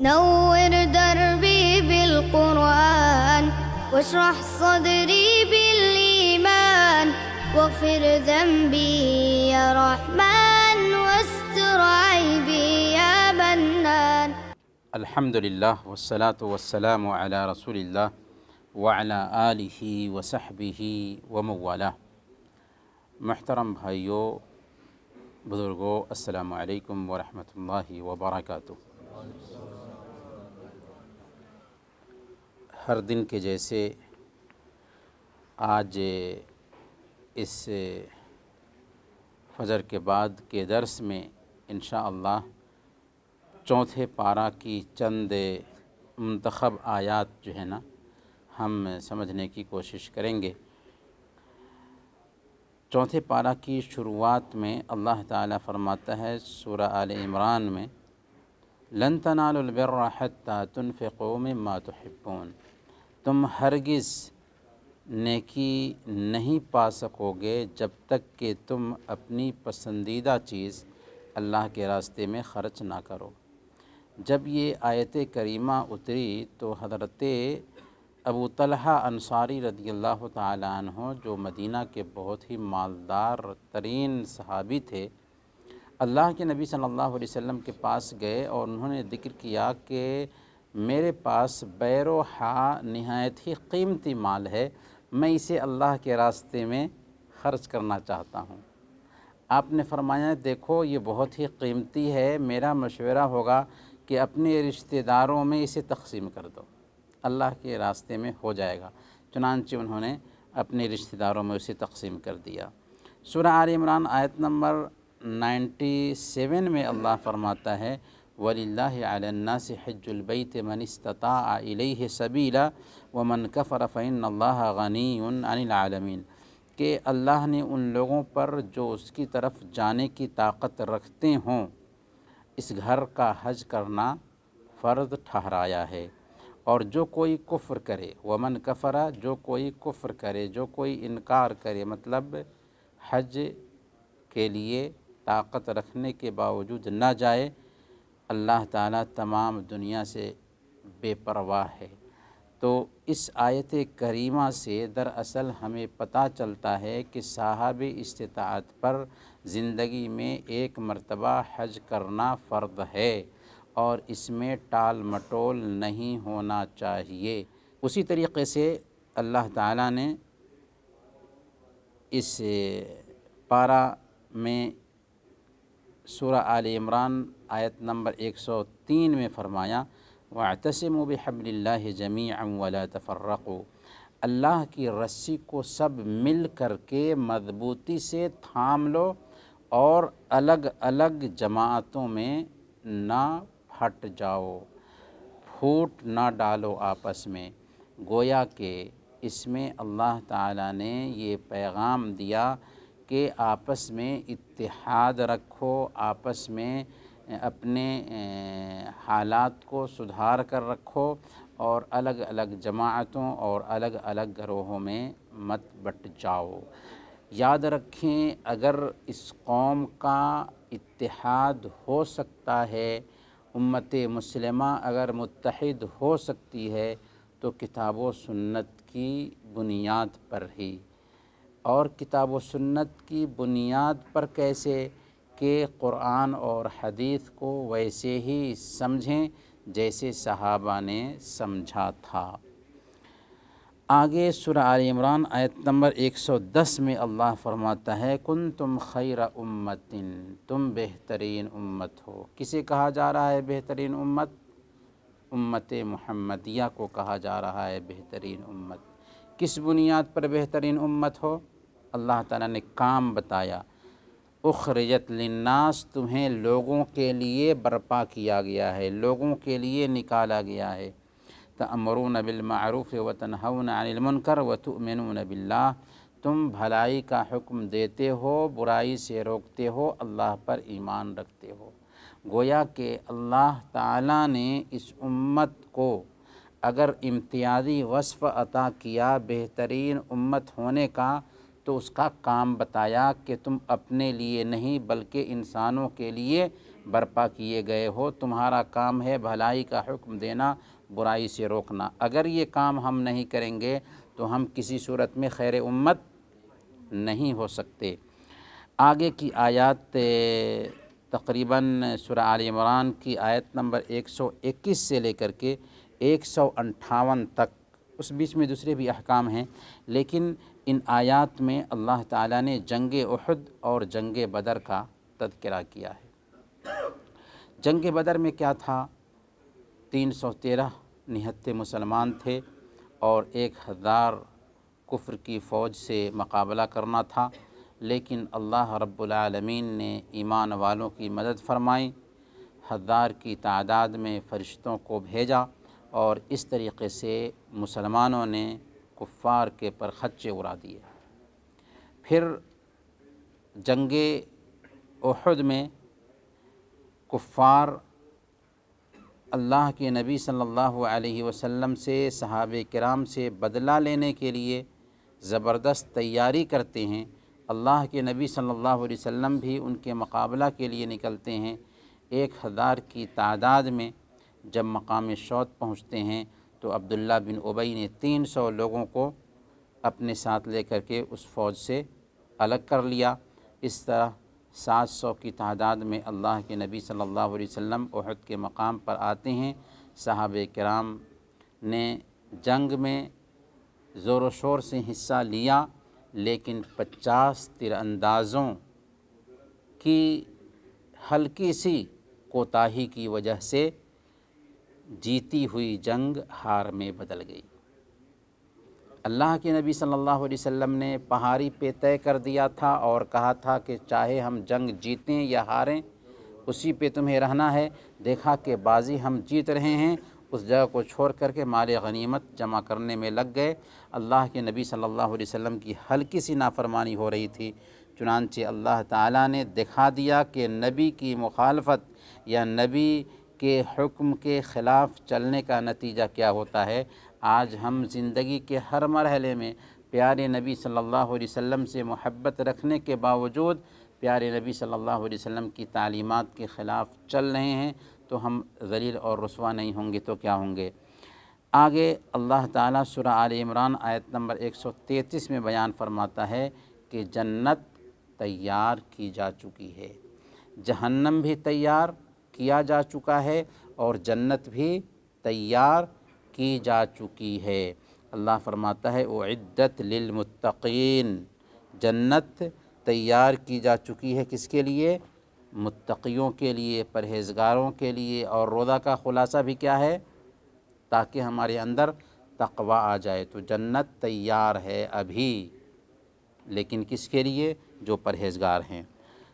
نور دربي بالقرآن واشرح صدري بالإيمان واغفر ذنبي يا رحمن واستر عيبي يا منان. الحمد للہ والصلاة والسلام علی رسول اللہ وعلی آلہ وصحبہ ومن والہ۔ محترم بھائیوں، بزرگوں، السلام علیکم ورحمۃ اللہ وبرکاتہ۔ ہر دن کے جیسے آج اس فجر کے بعد کے درس میں انشاءاللہ چوتھے پارہ کی چند منتخب آیات جو ہے نا ہم سمجھنے کی کوشش کریں گے۔ چوتھے پارہ کی شروعات میں اللہ تعالیٰ فرماتا ہے سورہ آل عمران میں، لن تنالوا البر حتى تنفقوا مما تحبون، تم ہرگز نیکی نہیں پا سکو گے جب تک کہ تم اپنی پسندیدہ چیز اللہ کے راستے میں خرچ نہ کرو۔ جب یہ آیت کریمہ اتری تو حضرت ابو طلحہ انصاری رضی اللہ تعالیٰ عنہ، جو مدینہ کے بہت ہی مالدار ترین صحابی تھے، اللہ کے نبی صلی اللہ علیہ وسلم کے پاس گئے اور انہوں نے ذکر کیا کہ میرے پاس بیر و حا نہایت ہی قیمتی مال ہے، میں اسے اللہ کے راستے میں خرچ کرنا چاہتا ہوں۔ آپ نے فرمایا دیکھو یہ بہت ہی قیمتی ہے، میرا مشورہ ہوگا کہ اپنے رشتہ داروں میں اسے تقسیم کر دو، اللہ کے راستے میں ہو جائے گا۔ چنانچہ انہوں نے اپنے رشتہ داروں میں اسے تقسیم کر دیا۔ سورہ آل عمران آیت نمبر 97 میں اللہ فرماتا ہے، وَلِلَّهِ عَلَى النَّاسِ حِجُّ الْبَيْتِ مَنِ اسْتَطَاعَ إِلَيْهِ سَبِيلًا وَمَنْ كَفَرَ فَإِنَّ اللَّهَ غَنِيٌّ عَنِ الْعَالَمِينَ، کہ اللہ نے ان لوگوں پر جو اس کی طرف جانے کی طاقت رکھتے ہوں اس گھر کا حج کرنا فرض ٹھہرایا ہے، اور جو کوئی کفر کرے، ومن کفر، جو کوئی کفر کرے، جو کوئی انکار کرے، مطلب حج کے لیے طاقت رکھنے کے باوجود نہ جائے، اللہ تعالیٰ تمام دنیا سے بے پرواہ ہے۔ تو اس آیت کریمہ سے دراصل ہمیں پتہ چلتا ہے کہ صاحب استطاعت پر زندگی میں ایک مرتبہ حج کرنا فرض ہے اور اس میں ٹال مٹول نہیں ہونا چاہیے۔ اسی طریقے سے اللہ تعالیٰ نے اس پارہ میں سورہ آل عمران آیت نمبر 103 میں فرمایا، وَاعْتَصِمُوا بِحَبْلِ اللَّهِ جَمِيعًا وَلَا تَفَرَّقُوا، اللہ کی رسی کو سب مل کر کے مضبوطی سے تھام لو اور الگ الگ جماعتوں میں نہ پھٹ جاؤ، پھوٹ نہ ڈالو آپس میں۔ گویا کہ اس میں اللہ تعالیٰ نے یہ پیغام دیا کہ آپس میں اتحاد رکھو، آپس میں اپنے حالات کو سدھار کر رکھو اور الگ الگ جماعتوں اور الگ الگ گروہوں میں مت بٹ جاؤ۔ یاد رکھیں، اگر اس قوم کا اتحاد ہو سکتا ہے، امت مسلمہ اگر متحد ہو سکتی ہے تو کتاب و سنت کی بنیاد پر ہی۔ اور کتاب و سنت کی بنیاد پر کیسے؟ کہ قرآن اور حدیث کو ویسے ہی سمجھیں جیسے صحابہ نے سمجھا تھا۔ آگے سورہ آل عمران آیت نمبر 110 میں اللہ فرماتا ہے، کنتم خیر امت، تم بہترین امت ہو۔ کسے کہا جا رہا ہے بہترین امت؟ امت محمدیہ کو کہا جا رہا ہے بہترین امت۔ کس بنیاد پر بہترین امت ہو؟ اللہ تعالیٰ نے کام بتایا، اخرجت للناس، تمہیں لوگوں کے لیے برپا کیا گیا ہے، لوگوں کے لیے نکالا گیا ہے۔ تأمرون بالمعروف وتنہون عن المنکر وتؤمنون باللہ، تم بھلائی کا حکم دیتے ہو، برائی سے روکتے ہو، اللہ پر ایمان رکھتے ہو۔ گویا کہ اللہ تعالیٰ نے اس امت کو اگر امتیازی وصف عطا کیا بہترین امت ہونے کا، تو اس کا کام بتایا کہ تم اپنے لیے نہیں بلکہ انسانوں کے لیے برپا کیے گئے ہو، تمہارا کام ہے بھلائی کا حکم دینا، برائی سے روکنا۔ اگر یہ کام ہم نہیں کریں گے تو ہم کسی صورت میں خیر امت نہیں ہو سکتے۔ آگے کی آیات تقریباً سورہ آل عمران کی آیت نمبر 121 سے لے کر کے 158 تک، اس بیچ میں دوسرے بھی احکام ہیں، لیکن ان آیات میں اللہ تعالیٰ نے جنگ احد اور جنگ بدر کا تذکرہ کیا ہے۔ جنگ بدر میں کیا تھا؟ 313 نہتے مسلمان تھے اور 1000 کفر کی فوج سے مقابلہ کرنا تھا، لیکن اللہ رب العالمین نے ایمان والوں کی مدد فرمائی، 1000 کی تعداد میں فرشتوں کو بھیجا اور اس طریقے سے مسلمانوں نے کفار کے پر خچے اڑا دیے۔ پھر جنگ احد میں کفار اللہ کے نبی صلی اللہ علیہ وسلم سے، صحابہ کرام سے بدلہ لینے کے لیے زبردست تیاری کرتے ہیں۔ اللہ کے نبی صلی اللہ علیہ وسلم بھی ان کے مقابلہ کے لیے نکلتے ہیں۔ 1000 کی تعداد میں جب مقام شوط پہنچتے ہیں تو عبداللہ بن ابی نے 300 لوگوں کو اپنے ساتھ لے کر کے اس فوج سے الگ کر لیا۔ اس طرح 700 کی تعداد میں اللہ کے نبی صلی اللہ علیہ وسلم احد کے مقام پر آتے ہیں۔ صحابہ کرام نے جنگ میں زور و شور سے حصہ لیا، لیکن 50 تیر اندازوں کی ہلکی سی کوتاہی کی وجہ سے جیتی ہوئی جنگ ہار میں بدل گئی۔ اللہ کے نبی صلی اللہ علیہ وسلم نے پہاڑی پہ طے کر دیا تھا اور کہا تھا کہ چاہے ہم جنگ جیتیں یا ہاریں اسی پہ تمہیں رہنا ہے۔ دیکھا کہ بازی ہم جیت رہے ہیں، اس جگہ کو چھوڑ کر کے مال غنیمت جمع کرنے میں لگ گئے۔ اللہ کے نبی صلی اللہ علیہ وسلم کی ہلکی سی نافرمانی ہو رہی تھی، چنانچہ اللہ تعالیٰ نے دکھا دیا کہ نبی کی مخالفت یا نبی کے حکم کے خلاف چلنے کا نتیجہ کیا ہوتا ہے۔ آج ہم زندگی کے ہر مرحلے میں پیارے نبی صلی اللہ علیہ وسلم سے محبت رکھنے کے باوجود پیارے نبی صلی اللہ علیہ وسلم کی تعلیمات کے خلاف چل رہے ہیں، تو ہم ذلیل اور رسوا نہیں ہوں گے تو کیا ہوں گے؟ آگے اللہ تعالیٰ سورہ آل عمران آیت نمبر 133 میں بیان فرماتا ہے کہ جنت تیار کی جا چکی ہے، جہنم بھی تیار کیا جا چکا ہے اور جنت بھی تیار کی جا چکی ہے۔ اللہ فرماتا ہے اعدت للمتقین، جنت تیار کی جا چکی ہے کس کے لیے؟ متقیوں کے لیے، پرہیزگاروں کے لیے۔ اور روزہ کا خلاصہ بھی کیا ہے؟ تاکہ ہمارے اندر تقوی آ جائے۔ تو جنت تیار ہے ابھی، لیکن کس کے لیے؟ جو پرہیزگار ہیں۔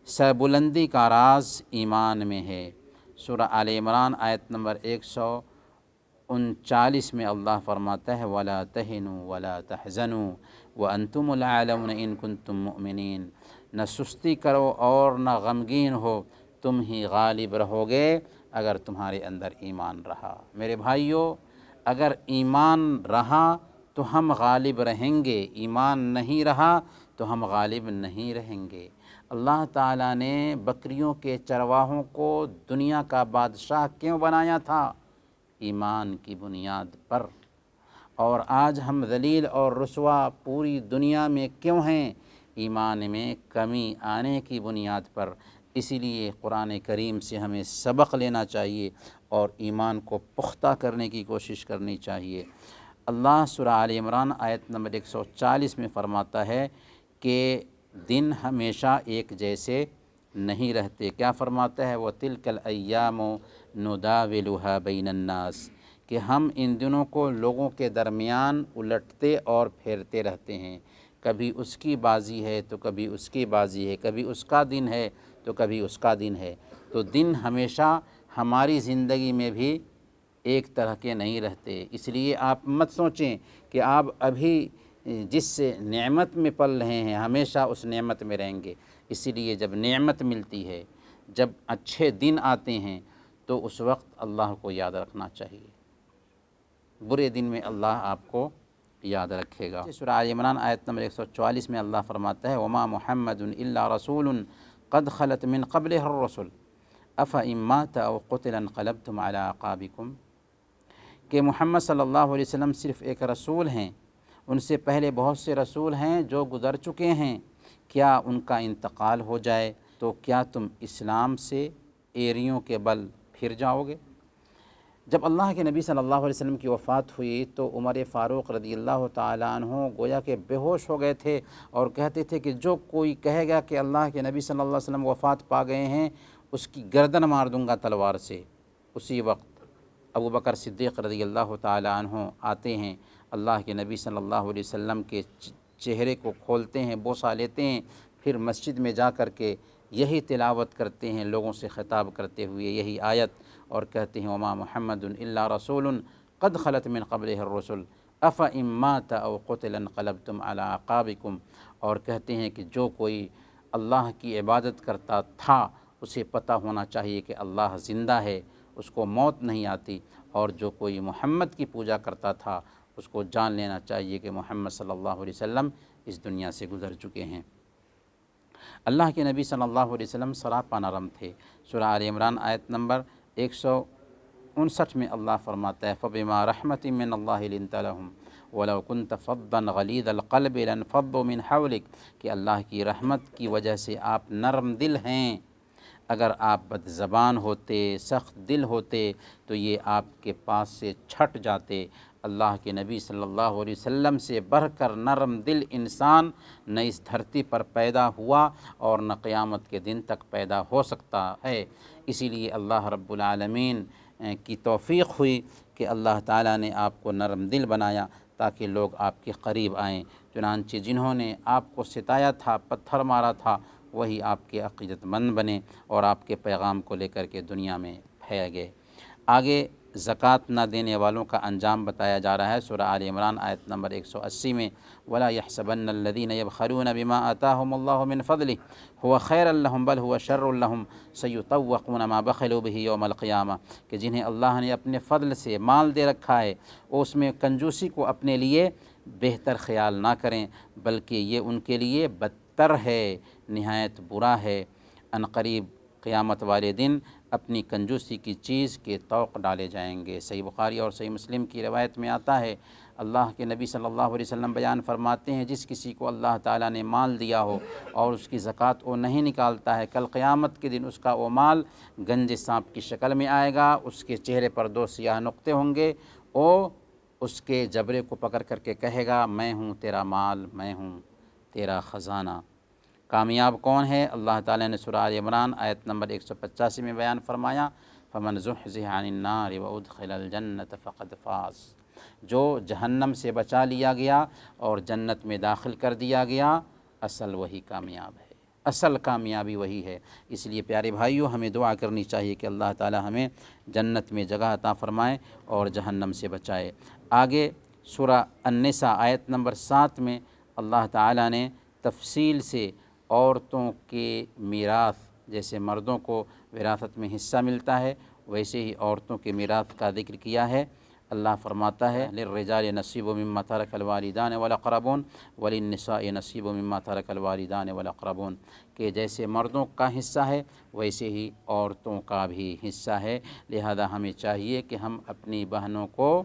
سربلندی کا راز ایمان میں ہے۔ سورہ آل عمران آیت نمبر 139 میں اللہ فرماتا ہے وَلَا تَهِنُوا وَلَا تَحْزَنُوا وَأَنْتُمُ الْأَعْلَوْنَ إِن كُنتُم مُؤْمِنِينَ، نہ سستی کرو اور نہ غمگین ہو، تم ہی غالب رہو گے اگر تمہارے اندر ایمان رہا۔ میرے بھائیوں، اگر ایمان رہا تو ہم غالب رہیں گے، ایمان نہیں رہا تو ہم غالب نہیں رہیں گے۔ اللہ تعالیٰ نے بکریوں کے چرواہوں کو دنیا کا بادشاہ کیوں بنایا تھا؟ ایمان کی بنیاد پر۔ اور آج ہم ذلیل اور رسوا پوری دنیا میں کیوں ہیں؟ ایمان میں کمی آنے کی بنیاد پر۔ اسی لیے قرآن کریم سے ہمیں سبق لینا چاہیے اور ایمان کو پختہ کرنے کی کوشش کرنی چاہیے۔ اللہ سورہ آل عمران آیت نمبر 140 میں فرماتا ہے کہ دن ہمیشہ ایک جیسے نہیں رہتے۔ کیا فرماتا ہے؟ وَتِلْكَ الْأَيَّامُ نُدَاوِلُهَا بَيْنَ النَّاسِ، کہ ہم ان دنوں کو لوگوں کے درمیان الٹتے اور پھیرتے رہتے ہیں۔ کبھی اس کی بازی ہے تو کبھی اس کی بازی ہے، کبھی اس کا دن ہے تو کبھی اس کا دن ہے۔ تو دن ہمیشہ ہماری زندگی میں بھی ایک طرح کے نہیں رہتے۔ اس لیے آپ مت سوچیں کہ آپ ابھی جس نعمت میں پل رہے ہیں ہمیشہ اس نعمت میں رہیں گے۔ اسی لیے جب نعمت ملتی ہے، جب اچھے دن آتے ہیں تو اس وقت اللہ کو یاد رکھنا چاہیے، برے دن میں اللہ آپ کو یاد رکھے گا۔ سورہ آل عمران آیت نمبر 144 میں اللہ فرماتا ہے وَمَا مُحَمَّدٌ إِلَّا رَسُولٌ قَدْ خَلَتْ مِن قَبْلِهِ الرُّسُلُ، افإن مات او قتل انقلبتم علی اعقابکم، کہ محمد صلی اللہ علیہ وسلم صرف ایک رسول ہیں، ان سے پہلے بہت سے رسول ہیں جو گزر چکے ہیں، کیا ان کا انتقال ہو جائے تو کیا تم اسلام سے ایریوں کے بل پھر جاؤ گے؟ جب اللہ کے نبی صلی اللہ علیہ وسلم کی وفات ہوئی تو عمر فاروق رضی اللہ تعالیٰ عنہ گویا کہ بے ہوش ہو گئے تھے، اور کہتے تھے کہ جو کوئی کہے گا کہ اللہ کے نبی صلی اللہ علیہ وسلم وفات پا گئے ہیں اس کی گردن مار دوں گا تلوار سے۔ اسی وقت ابو بکر صدیق رضی اللہ تعالیٰ عنہ آتے ہیں، اللہ کے نبی صلی اللہ علیہ وسلم کے چہرے کو کھولتے ہیں، بوسہ لیتے ہیں، پھر مسجد میں جا کر کے یہی تلاوت کرتے ہیں، لوگوں سے خطاب کرتے ہوئے یہی آیت، اور کہتے ہیں وما محمد الا رسول قد خلت من قبلہ الرسل افإن مات او قتل انقلبتم علی اعقابکم، اور کہتے ہیں کہ جو کوئی اللہ کی عبادت کرتا تھا اسے پتہ ہونا چاہیے کہ اللہ زندہ ہے، اس کو موت نہیں آتی، اور جو کوئی محمد کی پوجا کرتا تھا اس کو جان لینا چاہیے کہ محمد صلی اللہ علیہ وسلم اس دنیا سے گزر چکے ہیں۔ اللہ کے نبی صلی اللہ علیہ وسلم سراپا نرم تھے۔ سورہ آل عمران آیت نمبر 159 میں اللہ فرماتا ہے فَبِمَا رَحْمَةٍ مِّنَ اللَّهِ لِنْتَ لَهُمْ وَلَوْ كُنْتَ فَظًّا غَلِيظَ الْقَلْبِ لَانفَضُّوا مِنْ حَوْلِكَ، کہ اللہ کی رحمت کی وجہ سے آپ نرم دل ہیں، اگر آپ بد زبان ہوتے، سخت دل ہوتے تو یہ آپ کے پاس سے چھٹ جاتے۔ اللہ کے نبی صلی اللہ علیہ وسلم سے بڑھ کر نرم دل انسان نہ اس دھرتی پر پیدا ہوا اور نہ قیامت کے دن تک پیدا ہو سکتا ہے۔ اسی لیے اللہ رب العالمین کی توفیق ہوئی کہ اللہ تعالیٰ نے آپ کو نرم دل بنایا تاکہ لوگ آپ کے قریب آئیں۔ چنانچہ جنہوں نے آپ کو ستایا تھا، پتھر مارا تھا، وہی آپ کے عقیدت مند بنے اور آپ کے پیغام کو لے کر کے دنیا میں پھیل گئے۔ آگے زکوٰۃ نہ دینے والوں کا انجام بتایا جا رہا ہے۔ سورہ آل عمران آیت نمبر 180 میں وَلَا يَحْسَبَنَّ الَّذِينَ يَبْخَلُونَ بِمَا آتَاهُمُ اللَّهُ مِنْ فَضْلِهِ هُوَ خَيْرًا لَهُمْ بَلْ هُوَ شَرٌّ لَهُمْ سَيُطَوَّقُونَ مَا بَخِلُوا بِهِ يَوْمَ الْقِيَامَةِ، کہ جنہیں اللہ نے اپنے فضل سے مال دے رکھا ہے وہ اس میں کنجوسی کو اپنے لیے بہتر خیال نہ کریں، بلکہ یہ ان کے لیے بدتر ہے، نہایت برا ہے۔ عنقریب قیامت والے دن اپنی کنجوسی کی چیز کے طوق ڈالے جائیں گے۔ صحیح بخاری اور صحیح مسلم کی روایت میں آتا ہے، اللہ کے نبی صلی اللہ علیہ وسلم بیان فرماتے ہیں جس کسی کو اللہ تعالیٰ نے مال دیا ہو اور اس کی زکوٰۃ وہ نہیں نکالتا ہے، کل قیامت کے دن اس کا وہ مال گنج سانپ کی شکل میں آئے گا، اس کے چہرے پر 2 سیاہ نقطے ہوں گے، وہ اس کے جبڑے کو پکڑ کر کے کہے گا میں ہوں تیرا مال، میں ہوں تیرا خزانہ۔ کامیاب کون ہے؟ اللہ تعالیٰ نے سورہ آل عمران آیت نمبر 185 میں بیان فرمایا فَمَنْ زُحْزِحَ عَنِ النَّارِ وَأُدْخِلَ الْجَنَّةَ فَقَدْ فَازَ، جو جہنم سے بچا لیا گیا اور جنت میں داخل کر دیا گیا، اصل وہی کامیاب ہے، اصل کامیابی وہی ہے۔ اس لیے پیارے بھائیوں ہمیں دعا کرنی چاہیے کہ اللہ تعالیٰ ہمیں جنت میں جگہ عطا فرمائے اور جہنم سے بچائے۔ آگے سورہ النساء آیت نمبر 7 میں اللہ تعالیٰ نے تفصیل سے عورتوں کے میراث، جیسے مردوں کو وراثت میں حصہ ملتا ہے ویسے ہی عورتوں کے میراث کا ذکر کیا ہے۔ اللہ فرماتا ہے للرجال نصیب مما ترک الوالدان والاقربون وللنساء نصیب مما ترک الوالدان والاقربون، کہ جیسے مردوں کا حصہ ہے ویسے ہی عورتوں کا بھی حصہ ہے، لہذا ہمیں چاہیے کہ ہم اپنی بہنوں کو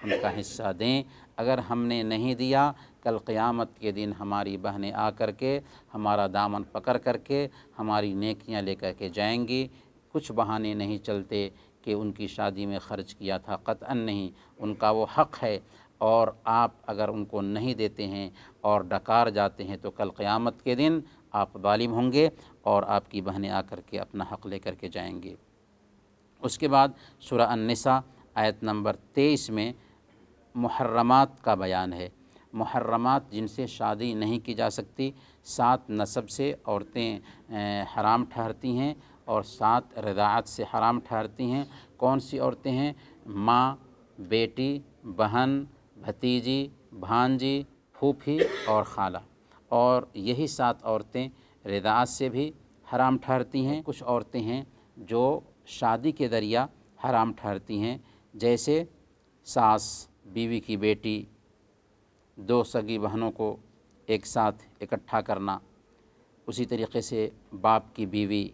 ان کا حصہ دیں۔ اگر ہم نے نہیں دیا، کل قیامت کے دن ہماری بہنیں آ کر کے ہمارا دامن پکڑ کر کے ہماری نیکیاں لے کر کے جائیں گی۔ کچھ بہانے نہیں چلتے کہ ان کی شادی میں خرچ کیا تھا، قطعاً نہیں، ان کا وہ حق ہے، اور آپ اگر ان کو نہیں دیتے ہیں اور ڈکار جاتے ہیں تو کل قیامت کے دن آپ ظالم ہوں گے اور آپ کی بہنیں آ کر کے اپنا حق لے کر کے جائیں گے۔ اس کے بعد سورہ النساء آیت نمبر 23 میں محرمات کا بیان ہے۔ محرمات جن سے شادی نہیں کی جا سکتی، 7 نسب سے عورتیں حرام ٹھہرتی ہیں اور 7 رضاعت سے حرام ٹھہرتی ہیں۔ کون سی عورتیں ہیں؟ ماں، بیٹی، بہن، بھتیجی، بھانجی، پھوپھی اور خالہ، اور یہی 7 عورتیں رضاعت سے بھی حرام ٹھہرتی ہیں۔ کچھ عورتیں ہیں جو شادی کے ذریعہ حرام ٹھہرتی ہیں، جیسے ساس، بیوی کی بیٹی، 2 سگی بہنوں کو ایک ساتھ اکٹھا کرنا، اسی طریقے سے باپ کی بیوی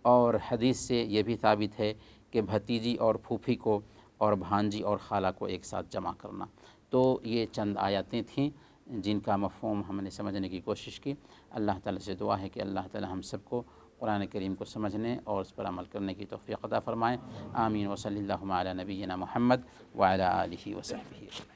اور حدیث سے یہ بھی ثابت ہے کہ بھتیجی اور پھوپھی کو اور بھانجی اور خالہ کو ایک ساتھ جمع کرنا۔ تو یہ چند آیاتیں تھیں جن کا مفہوم ہم نے سمجھنے کی کوشش کی۔ اللہ تعالیٰ سے دعا ہے کہ اللہ تعالیٰ ہم سب کو قرآن کریم کو سمجھنے اور اس پر عمل کرنے کی توفیق عطا فرمائیں۔ آمین۔ وصلی اللہ علی نبینا محمد وعلی آلہ وصحبہ۔